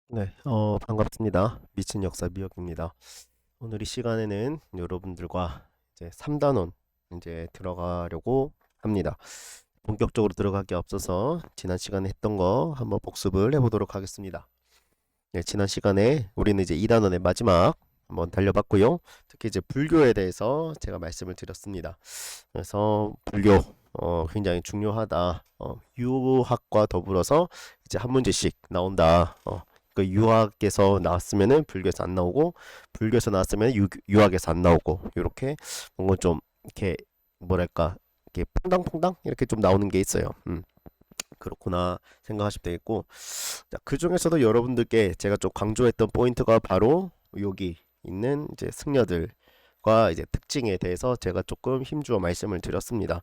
네, 반갑습니다. 미친 역사 미역입니다. 오늘 이 시간에는 여러분들과 이제 3단원 이제 들어가려고 합니다. 본격적으로 들어가기 앞서서 지난 시간에 했던 거 한번 복습을 해보도록 하겠습니다. 네, 지난 시간에 우리는 이제 2단원의 마지막 한번 달려봤고요. 특히 이제 불교에 대해서 제가 말씀을 드렸습니다. 그래서 불교 굉장히 중요하다. 유학과 더불어서 이제 한 문제씩 나온다. 그 유학에서 나왔으면은 불교에서 안 나오고 불교에서 나왔으면 유학에서 안 나오고 이렇게 뭔가 좀 이렇게 뭐랄까 이렇게 퐁당퐁당 이렇게 좀 나오는 게 있어요. 그렇구나 생각하시면 되겠고 자, 그 중에서도 여러분들께 제가 좀 강조했던 포인트가 바로 여기 있는 이제 승려들과 이제 특징에 대해서 제가 조금 힘주어 말씀을 드렸습니다.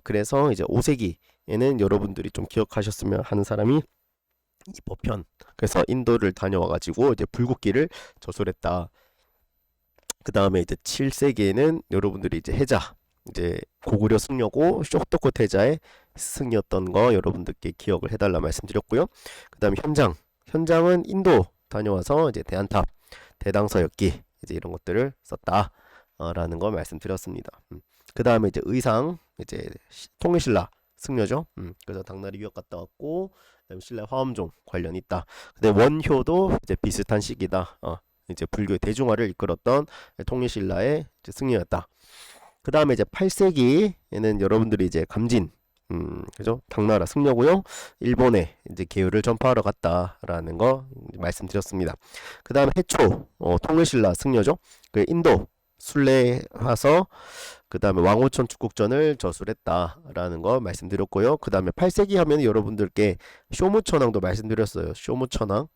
그래서 이제 5세기에는 여러분들이 좀 기억하셨으면 하는 사람이 이법현. 그래서 인도를 다녀와가지고 이제 불국기를 저술했다. 그 다음에 이제 7세기에는 여러분들이 이제 해자, 이제 고구려 승려고 쇼토코 태자의 승이었던 거 여러분들께 기억을 해달라 말씀드렸고요. 그 다음에 현장은 인도 다녀와서 이제 대안탑, 대당서역기 이제 이런 것들을 썼다라는 거 말씀드렸습니다. 그 다음에 이제 의상, 이제 통일신라 승려죠. 그래서 당나라 유학 갔다 왔고, 그다음에 신라 화엄종 관련 있다. 근데 원효도 이제 비슷한 시기다. 이제 불교의 대중화를 이끌었던 통일신라의 이제 승려였다. 그 다음에 이제 8세기에는 여러분들이 이제 감진, 그죠? 당나라 승려고요. 일본에 이제 계율을 전파하러 갔다라는 거 말씀드렸습니다. 그 다음에 해초, 통일신라 승려죠. 그 인도 순례 와서 그 다음에 왕오천 축국전을 저술했다라는 거 말씀드렸고요. 그 다음에 8세기 하면 여러분들께 쇼무천왕도 말씀드렸어요. 쇼무천왕.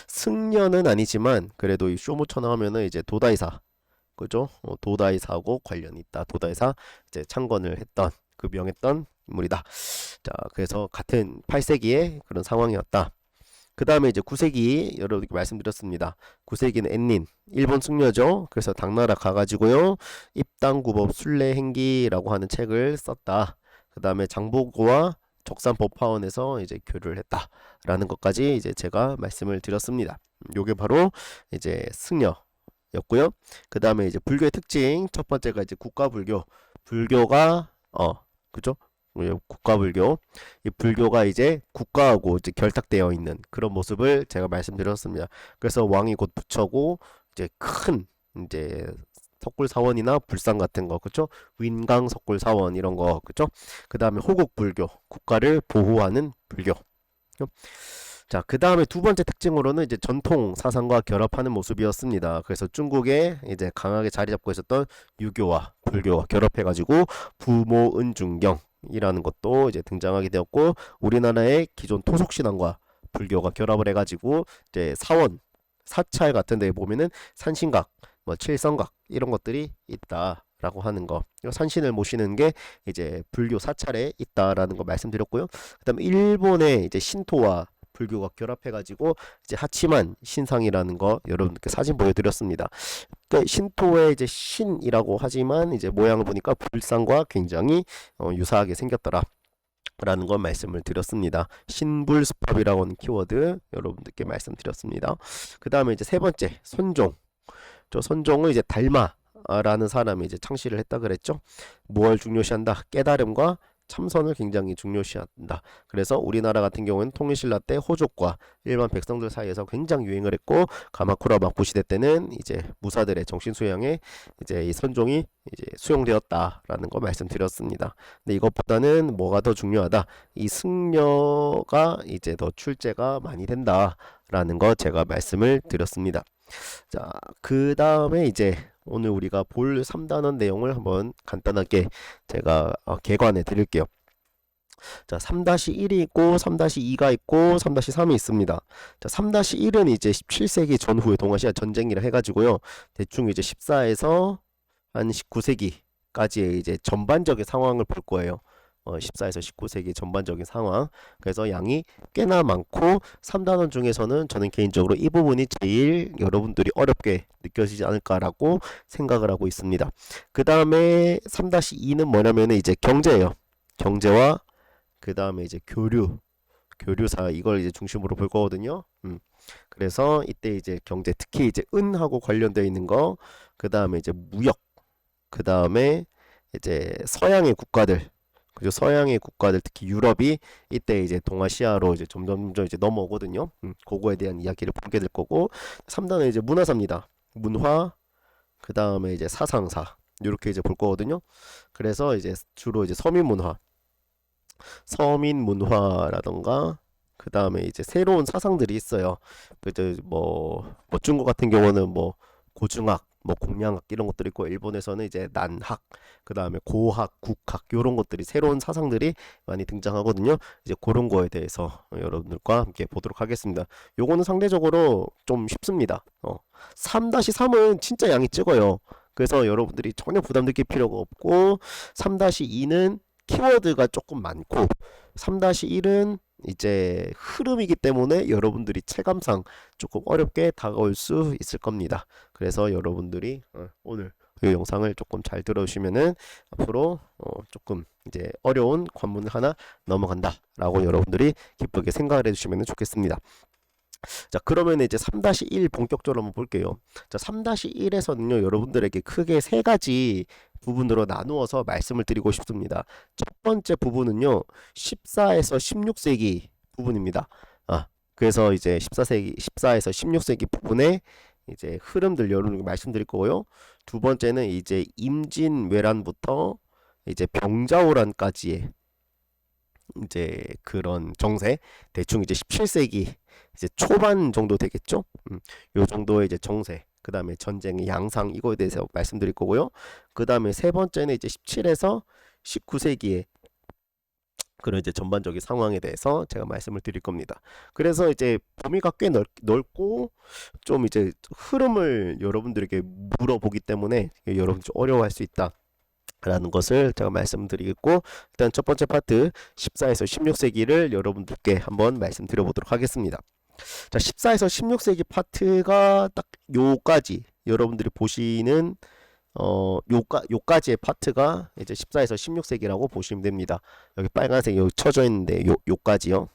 승려는 아니지만 그래도 이 쇼무천왕 하면은 이제 도다이사 그죠? 도다이사하고 관련이 있다. 도다이사 이제 창건을 했던 그 명했던 인물이다. 자, 그래서 같은 8세기의 그런 상황이었다. 그 다음에 이제 9세기 여러분께 말씀드렸습니다. 9세기는 엔닌 일본 승려죠. 그래서 당나라 가가지고요 입당구법 순례행기라고 하는 책을 썼다. 그 다음에 장보고와 적산법화원에서 이제 교류를 했다라는 것까지 이제 제가 말씀을 드렸습니다. 요게 바로 이제 승려였고요. 그 다음에 이제 불교의 특징 첫 번째가 이제 국가불교. 불교가 그죠? 국가불교. 이 불교가 이제 국가하고 이제 결탁되어 있는 그런 모습을 제가 말씀드렸습니다. 그래서 왕이 곧 부처고 이제 큰 이제 석굴사원이나 불상 같은 거 그쵸? 윈강 석굴사원 이런 거 그쵸? 그 다음에 호국불교 국가를 보호하는 불교. 자, 그 다음에 두 번째 특징으로는 이제 전통 사상과 결합하는 모습이었습니다. 그래서 중국에 이제 강하게 자리 잡고 있었던 유교와 불교가 결합해가지고 부모은중경이라는 것도 이제 등장하게 되었고, 우리나라의 기존 토속신앙과 불교가 결합을 해가지고 이제 사원, 사찰 같은 데 보면은 산신각, 뭐 칠성각 이런 것들이 있다라고 하는 거. 산신을 모시는 게 이제 불교 사찰에 있다라는 거 말씀드렸고요. 그다음에 일본의 이제 신토와 불교가 결합해가지고 이제 하치만 신상이라는 거 여러분께 사진 보여드렸습니다. 그러니까 신토의 이제 신이라고 하지만 이제 모양을 보니까 불상과 굉장히 유사하게 생겼더라. 라는 건 말씀을 드렸습니다. 신불수법이라고 하는 키워드 여러분들께 말씀드렸습니다. 그 다음에 이제 세 번째 손종. 저 손종을 이제 달마라는 사람이 이제 창시를 했다 그랬죠. 뭘 중요시한다? 깨달음과 참선을 굉장히 중요시한다. 그래서 우리나라 같은 경우는 통일신라 때 호족과 일반 백성들 사이에서 굉장히 유행을 했고 가마쿠라 막부 시대 때는 이제 무사들의 정신 수양에 이제 이 선종이 이제 수용되었다라는 거 말씀드렸습니다. 근데 이것보다는 뭐가 더 중요하다? 이 승려가 이제 더 출제가 많이 된다라는 거 제가 말씀을 드렸습니다. 자, 그 다음에 이제 오늘 우리가 볼 3단원 내용을 한번 간단하게 제가 개관해 드릴게요. 자, 3-1이 있고 3-2가 있고 3-3이 있습니다. 자, 3-1은 이제 17세기 전후의 동아시아 전쟁이라 해가지고요. 대충 이제 14에서 한 19세기까지의 이제 전반적인 상황을 볼 거예요. 14에서 19세기 전반적인 상황. 그래서 양이 꽤나 많고 3단원 중에서는 저는 개인적으로 이 부분이 제일 여러분들이 어렵게 느껴지지 않을까라고 생각을 하고 있습니다. 그 다음에 3-2는 뭐냐면 이제 경제예요. 경제와 그 다음에 이제 교류. 교류사 이걸 이제 중심으로 볼 거거든요. 그래서 이때 이제 경제 특히 이제 은하고 관련되어 있는 거, 그 다음에 이제 무역, 그 다음에 이제 서양의 국가들, 그죠? 서양의 국가들 특히 유럽이 이때 이제 동아시아로 이제 점점 이제 넘어오거든요. 그거에 대한 이야기를 보게 될 거고, 3단은 이제 문화사입니다. 문화, 그 다음에 이제 사상사 이렇게 이제 볼 거거든요. 그래서 이제 주로 이제 서민 문화라던가 그 다음에 이제 새로운 사상들이 있어요. 그저 뭐 중국 같은 경우는 뭐 고중학, 뭐 공양학 이런 것들이 있고, 일본에서는 이제 난학, 그 다음에 고학, 국학 이런 것들이 새로운 사상들이 많이 등장하거든요. 이제 그런 거에 대해서 여러분들과 함께 보도록 하겠습니다. 요거는 상대적으로 좀 쉽습니다. 3-3은 진짜 양이 적어요. 그래서 여러분들이 전혀 부담 느낄 필요가 없고, 3-2는 키워드가 조금 많고, 3-1은 이제 흐름이기 때문에 여러분들이 체감상 조금 어렵게 다가올 수 있을 겁니다. 그래서 여러분들이 오늘 이 영상을 조금 잘 들어주시면은 앞으로 조금 이제 어려운 관문 하나 넘어간다 라고 여러분들이 기쁘게 생각을 해주시면 좋겠습니다. 자, 그러면 이제 3-1 본격적으로 한번 볼게요. 자, 3-1에서는요, 여러분들에게 크게 세 가지 부분으로 나누어서 말씀을 드리고 싶습니다. 첫 번째 부분은요, 14에서 16세기 부분입니다. 그래서 이제 14에서 16세기 부분에 이제 흐름들 여러분께 말씀드릴 거고요. 두 번째는 이제 임진왜란부터 이제 병자호란까지의 이제 그런 정세, 대충 이제 17세기 이제 초반 정도 되겠죠. 요 정도의 이제 정세, 그 다음에 전쟁의 양상 이거에 대해서 말씀드릴 거고요. 그 다음에 세 번째는 이제 17에서 19세기의 그런 이제 전반적인 상황에 대해서 제가 말씀을 드릴 겁니다. 그래서 이제 범위가 꽤 넓고 좀 이제 흐름을 여러분들에게 물어보기 때문에 여러분이 좀 어려워할 수 있다 라는 것을 제가 말씀드리겠고, 일단 첫 번째 파트 14에서 16세기를 여러분들께 한번 말씀드려 보도록 하겠습니다. 자, 14에서 16세기 파트가 딱 요까지 여러분들이 보시는 요까지의 파트가 이제 14에서 16세기라고 보시면 됩니다. 여기 빨간색 여기 쳐져 있는데 요까지요.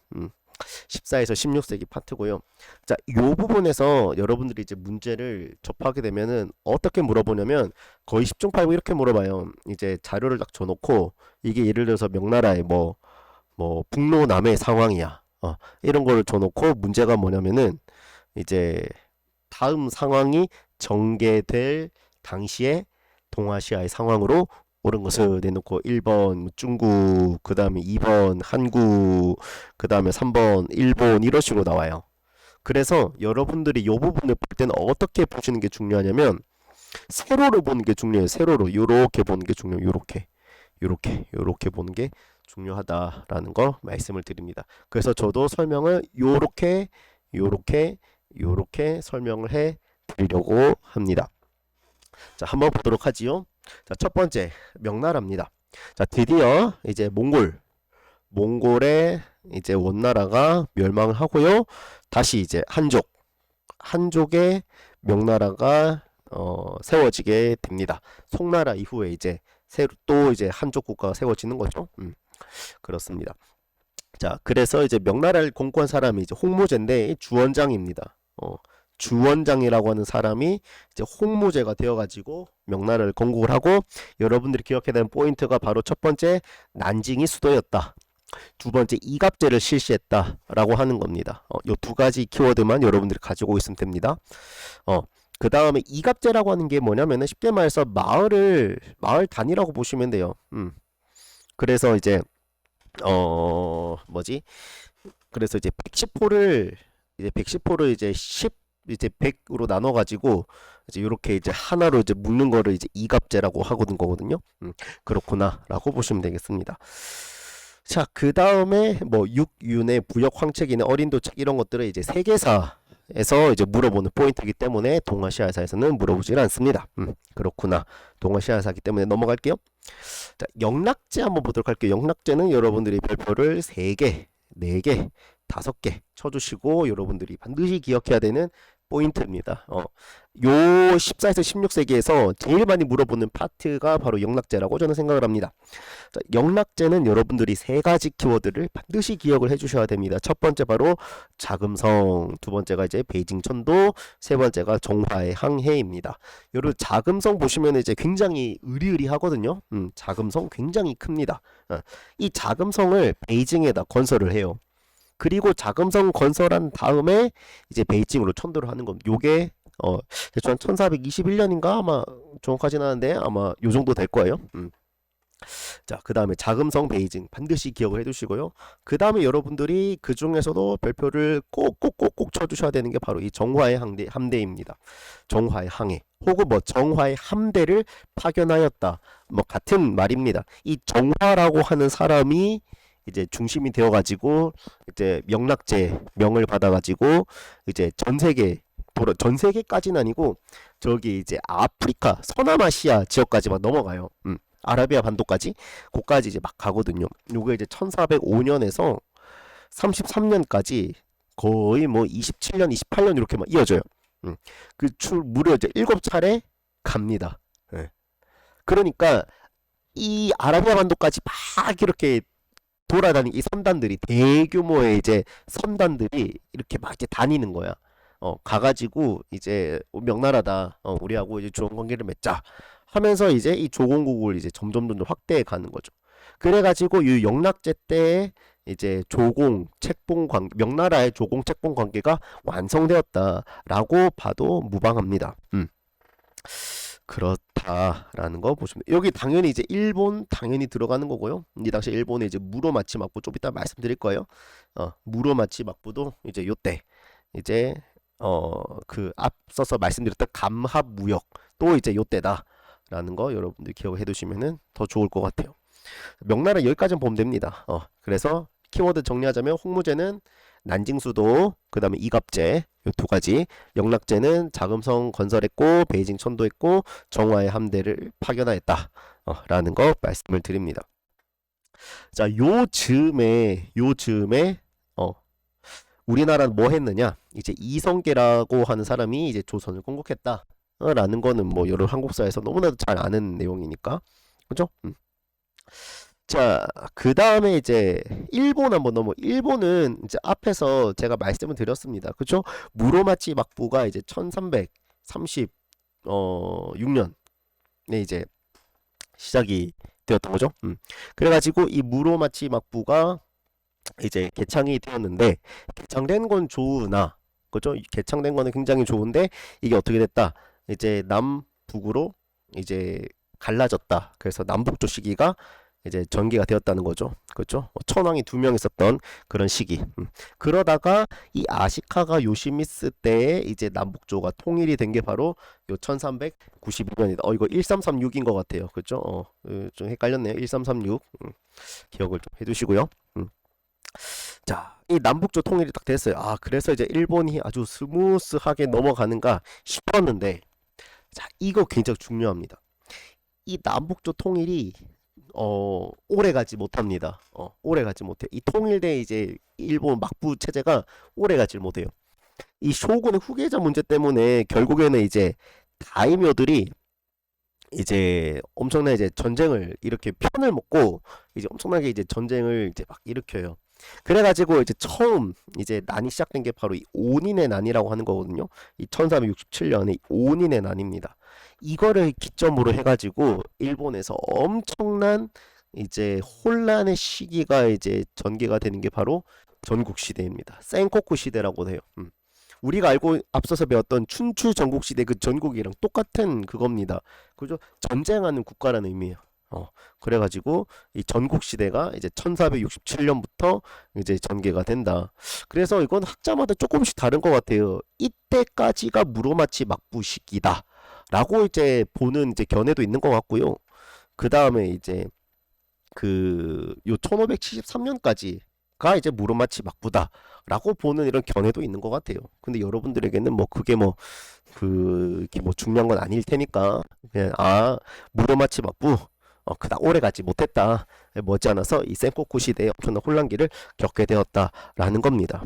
14에서 16세기 파트고요. 자, 요 부분에서 여러분들이 이제 문제를 접하게 되면은 어떻게 물어보냐면 거의 10중 8구 이렇게 물어봐요. 이제 자료를 딱 줘놓고 이게 예를 들어서 명나라의 뭐 북로 남해 상황이야. 이런 거를 줘놓고 문제가 뭐냐면은 이제 다음 상황이 전개될 당시에 동아시아의 상황으로 옳은 것을 내놓고 1번 중국, 그 다음에 2번 한국, 그 다음에 3번 일본 이런 식으로 나와요. 그래서 여러분들이 이 부분을 볼 때는 어떻게 보시는 게 중요하냐면 세로로 보는 게 중요해요. 세로로 요렇게 보는 게 중요해요. 요렇게 보는 게 중요하다라는 거 말씀을 드립니다. 그래서 저도 설명을 요렇게 설명을 해 드리려고 합니다. 자, 한번 보도록 하지요. 자, 첫 번째 명나라입니다. 자, 드디어 이제 몽골의 이제 원나라가 멸망을 하고요. 다시 이제 한족의 명나라가 세워지게 됩니다. 송나라 이후에 이제 또 이제 한족 국가가 세워지는 거죠. 그렇습니다. 자, 그래서 이제 명나라를 공포한 사람이 이제 홍무제인데 주원장입니다. 주원장이라고 하는 사람이 이제 홍무제가 되어가지고 명나라를 건국을 하고, 여러분들이 기억해야 되는 포인트가 바로 첫 번째 난징이 수도였다. 두 번째 이갑제를 실시했다라고 하는 겁니다. 요 두 가지 키워드만 여러분들이 가지고 있으면 됩니다. 그 다음에 이갑제라고 하는 게 뭐냐면은 쉽게 말해서 마을 단위라고 보시면 돼요. 그래서 이제 그래서 이제 110호를 이제 100으로 나눠 가지고 이제 이렇게 이제 하나로 이제 묶는 거를 이제 이갑제라고 거거든요. 그렇구나라고 보시면 되겠습니다. 자, 그 다음에 뭐 육윤의 부역 황책이나 어린 도책 이런 것들은 이제 세계사에서 이제 물어보는 포인트이기 때문에 동아시아사에서는 물어보질 않습니다. 그렇구나. 동아시아사이기 때문에 넘어갈게요. 자, 영락제 한번 보도록 할게요. 영락제는 여러분들이 별표를 3개, 4개, 5개 쳐주시고 여러분들이 반드시 기억해야 되는 포인트입니다. 요 14에서 16세기에서 제일 많이 물어보는 파트가 바로 영락제라고 저는 생각을 합니다. 자, 영락제는 여러분들이 세 가지 키워드를 반드시 기억을 해주셔야 됩니다. 첫 번째 바로 자금성, 두 번째가 이제 베이징 천도, 세 번째가 정화의 항해입니다. 여러분 자금성 보시면 이제 굉장히 으리으리하거든요. 자금성 굉장히 큽니다. 이 자금성을 베이징에다 건설을 해요. 그리고 자금성 건설한 다음에 이제 베이징으로 천도를 하는 겁니다. 요게 대충 한 1421년인가 아마 정확하진 않은데 아마 요 정도 될 거예요. 자, 그 다음에 자금성 베이징 반드시 기억을 해두시고요. 그 다음에 여러분들이 그 중에서도 별표를 꼭꼭꼭꼭 쳐주셔야 되는 게 바로 이 정화의 함대입니다. 정화의 항해 혹은 뭐 정화의 함대를 파견하였다. 뭐 같은 말입니다. 이 정화라고 하는 사람이 이제 중심이 되어가지고 이제 명락제 명을 받아가지고 이제 전 세계까지는 아니고 저기 이제 아프리카 서남아시아 지역까지만 넘어가요. 아라비아 반도까지 거기까지 이제 막 가거든요. 요게 이제 1405년에서 33년까지 거의 뭐 27년, 28년 이렇게 막 이어져요. 무려 이제 7차례 갑니다. 네. 그러니까 이 아라비아 반도까지 막 이렇게 돌아다니는 이 선단들이 대규모의 이제 선단들이 이렇게 막 이제 다니는 거야. 가가지고 이제 명나라다. 우리하고 이제 좋은 관계를 맺자. 하면서 이제 이 조공국을 이제 점점 확대해 가는 거죠. 그래가지고 이 영락제 때 이제 명나라의 조공 책봉 관계가 완성되었다라고 봐도 무방합니다. 그렇다라는 거 보시면 여기 당연히 이제 일본 당연히 들어가는 거고요. 이 당시 일본의 이제 무로마치 막부 좀 이따 말씀드릴 거예요. 무로마치 막부도 이제 요때 이제 그 앞서서 말씀드렸던 감합무역 또 이제 요때다. 라는 거 여러분들 기억해 두시면은 더 좋을 것 같아요. 명나라 여기까지는 보면 됩니다. 그래서 키워드 정리하자면 홍무제는 난징수도, 그 다음에 이갑제 이 두 가지, 영락제는 자금성 건설했고 베이징 천도했고 정화의 함대를 파견하였다 라는 거 말씀을 드립니다. 자, 요 즈음에 우리나라는 뭐 했느냐, 이제 이성계라고 하는 사람이 이제 조선을 건국했다 라는 거는 뭐 여러 한국사에서 너무나도 잘 아는 내용이니까, 그죠? 자, 그 다음에 이제 일본 한번 일본은 이제 앞에서 제가 말씀을 드렸습니다. 그죠? 무로마치 막부가 이제 1336년에 이제 시작이 되었던 거죠. 그래가지고 이 무로마치 막부가 이제 개창이 되었는데, 개창된 건 좋으나, 그죠? 개창된 거는 굉장히 좋은데 이게 어떻게 됐다? 이제 남북으로 이제 갈라졌다. 그래서 남북조 시기가 이제 전개가 되었다는 거죠. 그렇죠? 천황이 2명 있었던 그런 시기. 그러다가 이 아시카가 요시미스 때에 이제 남북조가 통일이 된 게 바로 요 1392년이다. 이거 1336인 것 같아요. 그렇죠? 좀 헷갈렸네요. 1336. 기억을 좀 해두시고요. 자, 이 남북조 통일이 딱 됐어요. 그래서 이제 일본이 아주 스무스하게 넘어가는가 싶었는데, 자, 이거 굉장히 중요합니다. 이 남북조 통일이 오래 가지 못합니다. 오래 가지 못해. 이 통일된 이제 일본 막부 체제가 오래 가지 못해요. 이 쇼군의 후계자 문제 때문에 결국에는 이제 다이묘들이 이제 엄청나게 이제 전쟁을 이렇게 편을 먹고 이제 엄청나게 이제 전쟁을 이제 막 일으켜요. 그래가지고 이제 처음 이제 난이 시작된 게 바로 이 온인의 난이라고 하는 거거든요. 이 1367년에 온인의 난입니다. 이거를 기점으로 해가지고 일본에서 엄청난 이제 혼란의 시기가 이제 전개가 되는 게 바로 전국 시대입니다. 센코쿠 시대라고 해요. 우리가 알고 앞서서 배웠던 춘추 전국 시대 그 전국이랑 똑같은 그겁니다. 그죠? 전쟁하는 국가라는 의미예요. 그래가지고 이 전국 시대가 이제 1467년부터 이제 전개가 된다. 그래서 이건 학자마다 조금씩 다른 것 같아요. 이때까지가 무로마치 막부 시기다 라고 이제 보는 이제 견해도 있는 것 같고요. 그 다음에 이제 요 1573년까지가 이제 무로마치 막부다 라고 보는 이런 견해도 있는 것 같아요. 근데 여러분들에게는 뭐 그게 그게 중요한 건 아닐 테니까 그냥 무로마치 막부 그닥 오래 가지 못했다. 머지않아서 이 센코쿠 시대의 엄청난 혼란기를 겪게 되었다라는 겁니다.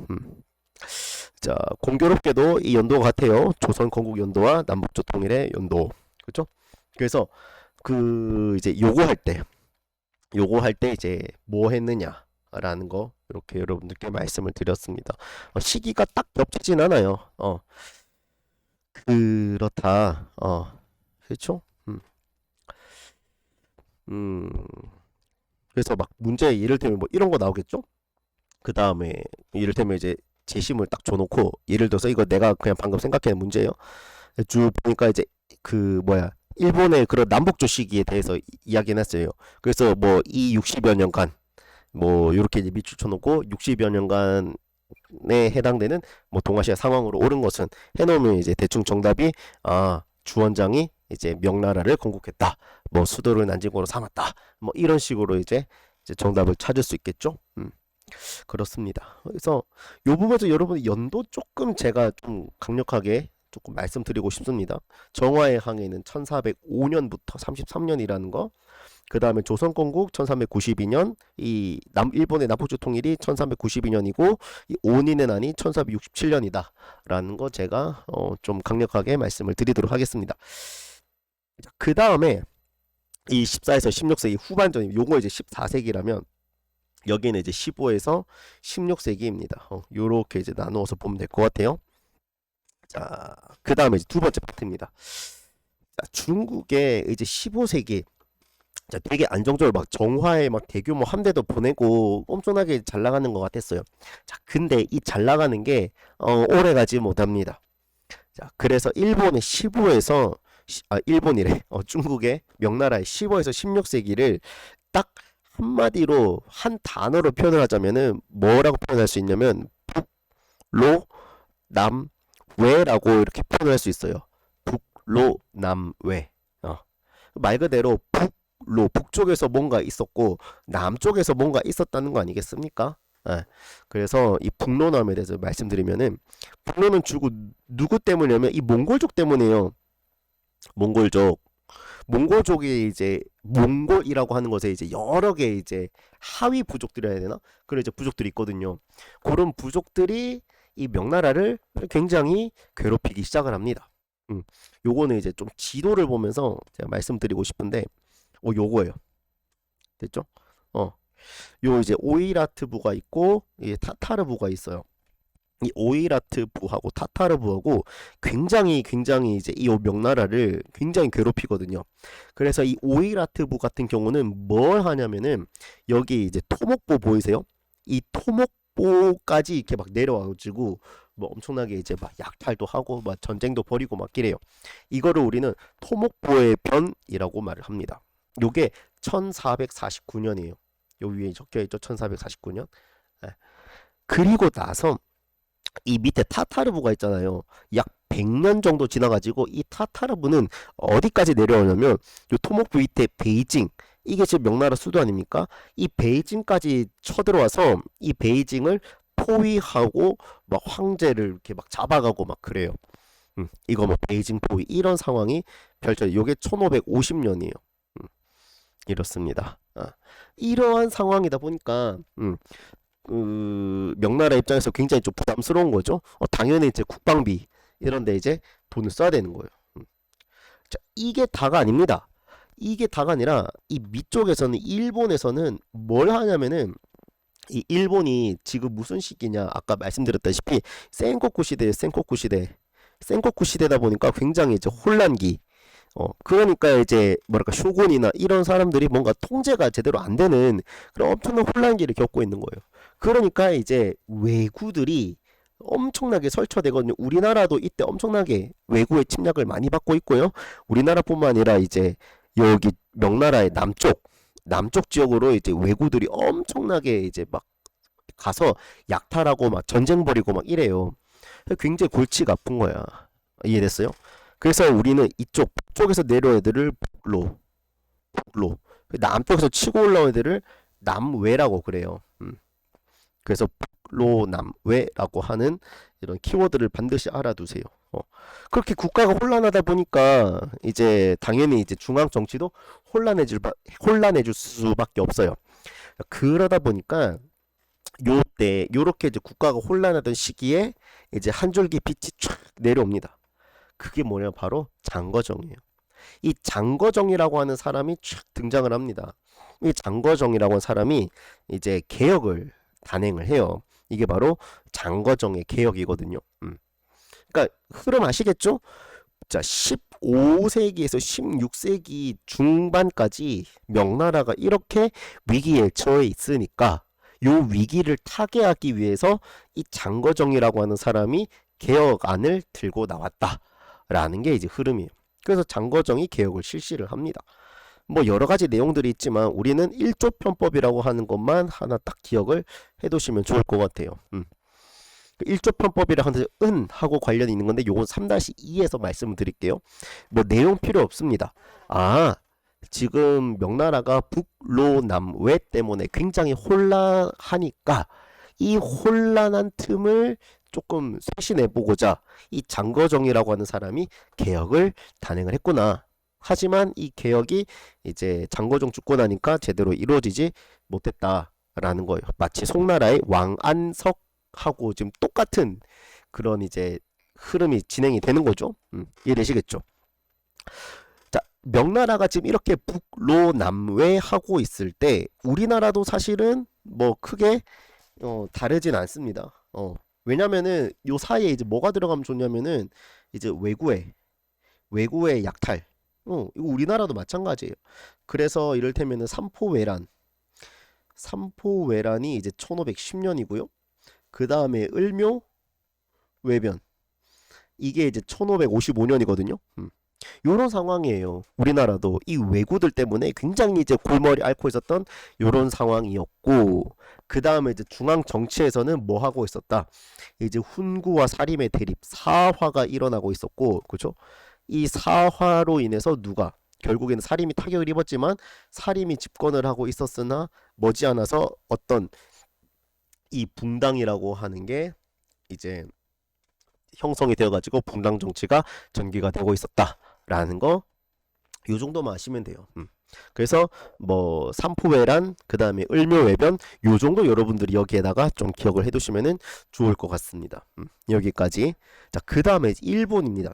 자, 공교롭게도 이 연도가 같아요. 조선 건국 연도와 남북조 통일의 연도. 그렇죠? 그래서 그 이제 요거할 때 이제 뭐 했느냐라는 거 이렇게 여러분들께 말씀을 드렸습니다. 시기가 딱 겹치진 않아요. 그렇다. 그렇죠? 음. 그래서 막 문제 예를 들면 뭐 이런 거 나오겠죠? 그 다음에 이를테면 이제 제시물 딱 줘놓고 예를 들어서 이거 내가 그냥 방금 생각해낸 문제예요. 쭉 보니까 이제 그 뭐야 일본의 그런 남북조 시기에 대해서 이야기했어요. 그래서 뭐 이 60여 년간 뭐 이렇게 이제 밑줄 쳐놓고 60여 년간에 해당되는 뭐 동아시아 상황으로 옳은 것은 해놓으면 이제 대충 정답이 주원장이 이제 명나라를 건국했다. 뭐 수도를 난징으로 삼았다. 뭐 이런 식으로 이제 정답을 찾을 수 있겠죠. 그렇습니다. 그래서 요 부분에서 여러분 연도 조금 제가 좀 강력하게 조금 말씀드리고 싶습니다. 정화의 항해는 1405년부터 33년이라는 거. 그 다음에 조선건국 1392년, 이 일본의 남북조 통일이 1392년이고 이 온인의 난이 1467년이다 라는 거 제가 좀 강력하게 말씀을 드리도록 하겠습니다. 그 다음에 이 14에서 16세기 후반전, 요거 이제 14세기라면 여기는 이제 15에서 16세기입니다. 요렇게 이제 나누어서 보면 될 것 같아요. 자, 그 다음에 이제 두 번째 파트입니다. 자, 중국의 이제 15세기 자, 되게 안정적으로 막 정화에 막 대규모 함대도 보내고 엄청나게 잘 나가는 것 같았어요. 자, 근데 이 잘 나가는 게 오래 가지 못합니다. 자, 그래서 일본의 15에서 일본이래. 중국의 명나라의 15에서 16세기를 딱 한마디로 한 단어로 표현을 하자면은 뭐라고 표현할 수 있냐면 북로 남외라고 이렇게 표현할 수 있어요. 북로 남외. 말 그대로 북쪽에서 뭔가 있었고 남쪽에서 뭔가 있었다는 거 아니겠습니까? 그래서 이 북로남에 대해서 말씀드리면은 북로는 주고 누구 때문이냐면 이 몽골족 때문이에요. 몽골족이 이제 몽골이라고 하는 것에 이제 여러 개 이제 하위 부족들이 해야 되나? 그런 이제 부족들이 있거든요. 그런 부족들이 이 명나라를 굉장히 괴롭히기 시작을 합니다. 요거는 이제 좀 지도를 보면서 제가 말씀드리고 싶은데, 요거예요. 됐죠? 요 이제 오이라트 부가 있고, 이 타타르 부가 있어요. 이 오이라트 부하고 타타르 부하고 굉장히 이제 이 명나라를 굉장히 괴롭히거든요. 그래서 이 오이라트 부 같은 경우는 뭘 하냐면은 여기 이제 토목보 보이세요? 이 토목보까지 이렇게 막 내려와가지고 뭐 엄청나게 이제 막 약탈도 하고 막 전쟁도 벌이고 막 이래요. 이거를 우리는 토목보의 변이라고 말을 합니다. 요게 1449년이에요. 요 위에 적혀있죠. 1449년. 그리고 나서 이 밑에 타타르부가 있잖아요. 약 100년 정도 지나가지고 이 타타르부는 어디까지 내려오냐면 요 토목부 밑에 베이징, 이게 지금 명나라 수도 아닙니까? 이 베이징까지 쳐들어와서 이 베이징을 포위하고 막 황제를 이렇게 막 잡아가고 막 그래요. 이거 뭐 베이징 포위 이런 상황이 펼쳐요. 요게 1550년이에요. 이렇습니다. 이러한 상황이다 보니까 그 명나라 입장에서 굉장히 좀 부담스러운 거죠. 당연히 이제 국방비 이런데 이제 돈을 써야 되는 거예요. 자, 이게 다가 아닙니다. 이게 다가 아니라 이 밑쪽에서는 일본에서는 뭘 하냐면은 이 일본이 지금 무슨 시기냐 아까 말씀드렸다시피 센코쿠 시대예요. 센코쿠 시대다 보니까 굉장히 이제 혼란기. 그러니까 이제 뭐랄까 쇼군이나 이런 사람들이 뭔가 통제가 제대로 안 되는 그런 엄청난 혼란기를 겪고 있는 거예요. 그러니까 이제 왜구들이 엄청나게 설쳐되거든요. 우리나라도 이때 엄청나게 왜구의 침략을 많이 받고 있고요. 우리나라뿐만 아니라 이제 여기 명나라의 남쪽 지역으로 이제 왜구들이 엄청나게 이제 막 가서 약탈하고 막 전쟁 벌이고 막 이래요. 굉장히 골치가 아픈 거야. 이해됐어요? 그래서 우리는 이쪽 북쪽에서 내려온 애들을 북로 남쪽에서 치고 올라온 애들을 남외라고 그래요. 그래서 북로 남외라고 하는 이런 키워드를 반드시 알아두세요. 그렇게 국가가 혼란하다 보니까 이제 당연히 이제 중앙 정치도 혼란해질 수밖에 없어요. 그러다 보니까 요 요때 요렇게 이제 국가가 혼란하던 시기에 이제 한 줄기 빛이 쫙 내려옵니다. 그게 뭐냐 바로 장거정이에요. 이 장거정이라고 하는 사람이 쫙 등장을 합니다. 이 장거정이라고 하는 사람이 이제 개혁을 단행을 해요. 이게 바로 장거정의 개혁이거든요. 그러니까 흐름 아시겠죠? 자, 15세기에서 16세기 중반까지 명나라가 이렇게 위기에 처해 있으니까 요 위기를 타개하기 위해서 이 장거정이라고 하는 사람이 개혁안을 들고 나왔다라는 게 이제 흐름이에요. 그래서 장거정이 개혁을 실시를 합니다. 뭐 여러 가지 내용들이 있지만 우리는 1조 편법이라고 하는 것만 하나 딱 기억을 해두시면 좋을 것 같아요. 1조 편법이라 하는 하고 관련이 있는 건데 요건 3-2에서 말씀을 드릴게요. 뭐 내용 필요 없습니다. 지금 명나라가 북로남외 때문에 굉장히 혼란하니까 이 혼란한 틈을 조금 쇄신해보고자 이 장거정이라고 하는 사람이 개혁을 단행을 했구나. 하지만 이 개혁이 이제 장거정 죽고 나니까 제대로 이루어지지 못했다라는 거예요. 마치 송나라의 왕안석하고 지금 똑같은 그런 이제 흐름이 진행이 되는 거죠. 이해되시겠죠? 자, 명나라가 지금 이렇게 북로남외 하고 있을 때 우리나라도 사실은 뭐 크게 다르진 않습니다. 왜냐면은 요 사이에 이제 뭐가 들어가면 좋냐면은 이제 외구의 약탈. 이거 우리나라도 마찬가지예요. 그래서 이를테면은 삼포외란이 이제 1510년이고요. 그 다음에 을묘 외변 이게 이제 1555년이거든요. 요런 상황이에요. 우리나라도 이 왜구들 때문에 굉장히 이제 골머리 앓고 있었던 요런 상황이었고, 그 다음에 이제 중앙 정치에서는 뭐 하고 있었다? 이제 훈구와 사림의 대립, 사화가 일어나고 있었고, 그죠? 이 사화로 인해서 누가 결국에는 사림이 타격을 입었지만 사림이 집권을 하고 있었으나 머지않아서 어떤 이 붕당이라고 하는 게 이제 형성이 되어가지고 붕당 정치가 전개가 되고 있었다라는 거, 요 정도만 아시면 돼요. 그래서 뭐 삼포외란, 그 다음에 을묘외변, 요 정도 여러분들이 여기에다가 좀 기억을 해두시면은 좋을 것 같습니다. 여기까지. 자, 그 다음에 일본입니다.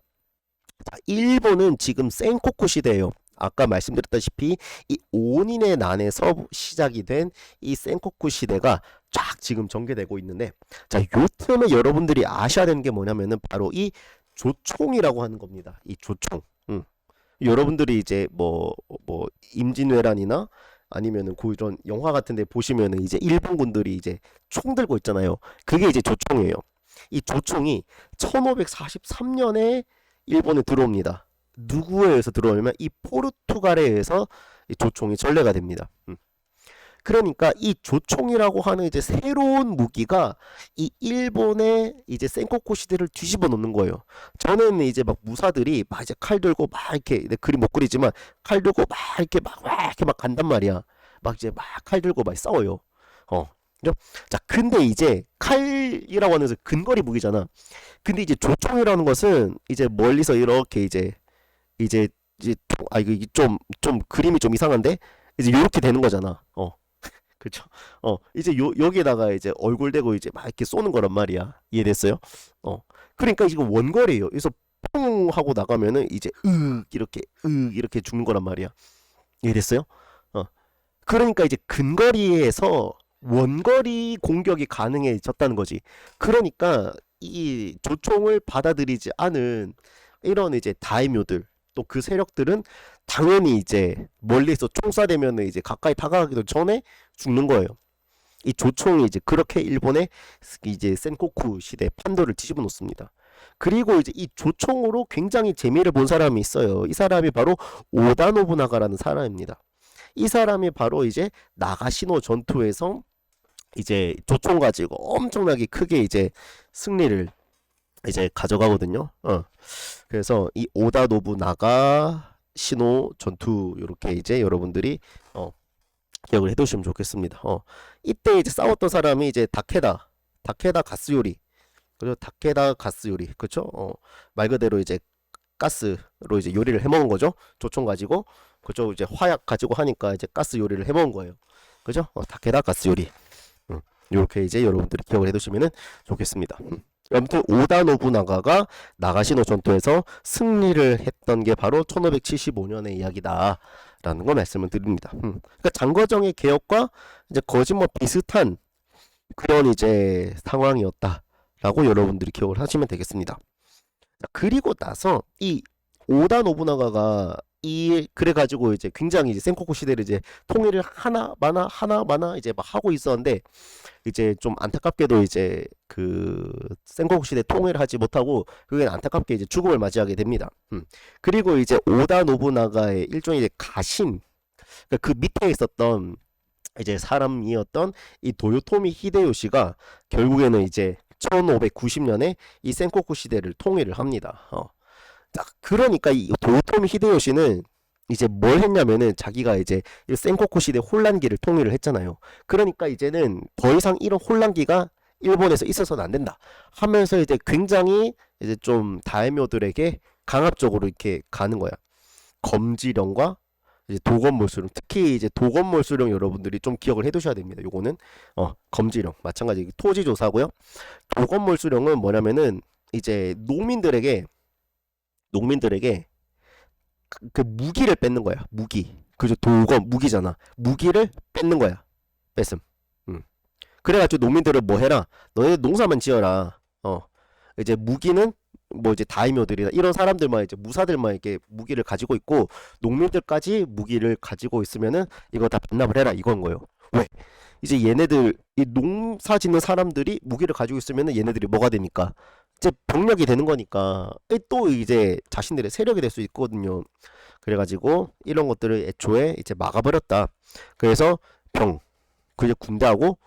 자, 일본은 지금 센코쿠 시대예요. 아까 말씀드렸다시피 이 오닌의 난에서 시작이 된 이 센코쿠 시대가 쫙 지금 전개되고 있는데, 자, 요 틈에 여러분들이 아셔야 되는 게 뭐냐면은 바로 이 조총이라고 하는 겁니다. 이 조총. 여러분들이 이제 뭐 임진왜란이나 아니면은 이런 영화 같은데 보시면은 이제 일본군들이 이제 총 들고 있잖아요. 그게 이제 조총이에요. 이 조총이 1543년에 일본에 들어옵니다. 누구에 의해서 들어오냐면 이 포르투갈에 의해서 이 조총이 전래가 됩니다. 그러니까 이 조총이라고 하는 이제 새로운 무기가 이 일본의 이제 센코쿠 시대를 뒤집어 놓는 거예요. 저는 이제 막 무사들이 막 이제 칼 들고 막 이렇게, 그림 못 그리지만 칼 들고 막 이렇게 막 간단 말이야. 막 이제 막 칼 들고 막 싸워요. 그죠? 자, 근데 이제 칼이라고 하는 것은 근거리 무기잖아. 근데 이제 조총이라는 것은 이제 멀리서 이렇게 이제 이게 좀 그림이 좀 이상한데 이제 요렇게 되는 거잖아. 그렇죠. 이제 여기에다가 이제 얼굴 대고 이제 막 이렇게 쏘는 거란 말이야. 이해됐어요? 그러니까 이거 원거리예요. 그래서 퐁 하고 나가면은 이제 이렇게 죽는 거란 말이야. 이해됐어요? 그러니까 이제 근거리에서 원거리 공격이 가능해졌다는 거지. 그러니까 이 조총을 받아들이지 않은 이런 이제 다이묘들, 또 그 세력들은 당연히 이제 멀리서 총 쏴대면은 이제 가까이 다가가기도 전에 죽는 거예요. 이 조총이 이제 그렇게 일본의 이제 센코쿠 시대 판도를 뒤집어 놓습니다. 그리고 이제 이 조총으로 굉장히 재미를 본 사람이 있어요. 이 사람이 바로 오다 노부나가라는 사람입니다. 이 사람이 바로 이제 나가시노 전투에서 이제 조총 가지고 엄청나게 크게 이제 승리를 이제 가져가거든요. 그래서 이 오다 노부나가 신호 전투, 요렇게 이제 여러분들이 기억을 해두시면 좋겠습니다. 이때 이제 싸웠던 사람이 이제 다케다 가스요리, 그죠? 다케다 가스요리, 그죠? 말 그대로 이제 가스로 이제 요리를 해먹은 거죠. 조총 가지고, 그죠? 이제 화약 가지고 하니까 이제 가스 요리를 해먹은 거예요. 그죠? 다케다 가스요리. 이렇게 이제 여러분들이 기억을 해두시면 좋겠습니다. 아무튼 오다 노부나가가 나가시노 전투에서 승리를 했던 게 바로 1575년의 이야기다라는 거 말씀을 드립니다. 그러니까 장거정의 개혁과 이제 거의 뭐 비슷한 그런 이제 상황이었다라고 여러분들이 기억을 하시면 되겠습니다. 그리고 나서 이 오다 노부나가가 이 그래가지고 이제 굉장히 이제 센코쿠 시대를 이제 통일을 하나 마나 이제 막 하고 있었는데 이제 좀 안타깝게도 이제 그 센코쿠 시대 통일을 하지 못하고 그게 안타깝게 이제 죽음을 맞이하게 됩니다. 그리고 이제 오다 노부나가의 일종의 이제 가신 그러니까 그 밑에 있었던 이제 사람이었던 이 도요토미 히데요시가 결국에는 이제 1590년에 이 센코쿠 시대를 통일을 합니다. 자, 그러니까 이 도요토미 히데요시는 이제 뭘 했냐면은 자기가 이제 이 센코쿠 시대 혼란기를 통일을 했잖아요. 그러니까 이제는 더 이상 이런 혼란기가 일본에서 있어서는 안 된다 하면서 이제 굉장히 이제 좀 다이묘들에게 강압적으로 이렇게 가는 거야. 검지령과 이제 도건몰수령, 특히 이제 도건몰수령 여러분들이 좀 기억을 해두셔야 됩니다. 요거는 검지령 마찬가지 토지 조사고요. 도건몰수령은 뭐냐면은 이제 농민들에게 그 무기를 뺏는 거야. 무기. 그죠? 도건 무기잖아. 무기를 뺏는 거야. 뺏음. 그래가지고 농민들을 뭐 해라. 너네 농사만 지어라. 이제 무기는 뭐 이제 다이묘들이나 이런 사람들만 이제 무사들만 이렇게 무기를 가지고 있고 농민들까지 무기를 가지고 있으면은 이거 다 반납을 해라 이건 거예요. 왜? 이제 얘네들 이 농사 짓는 사람들이 무기를 가지고 있으면은 얘네들이 뭐가 됩니까? 이제 병력이 되는 거니까 또 이제 자신들의 세력이 될 수 있거든요. 그래가지고 이런 것들을 애초에 이제 막아버렸다. 그래서 그냥 군대하고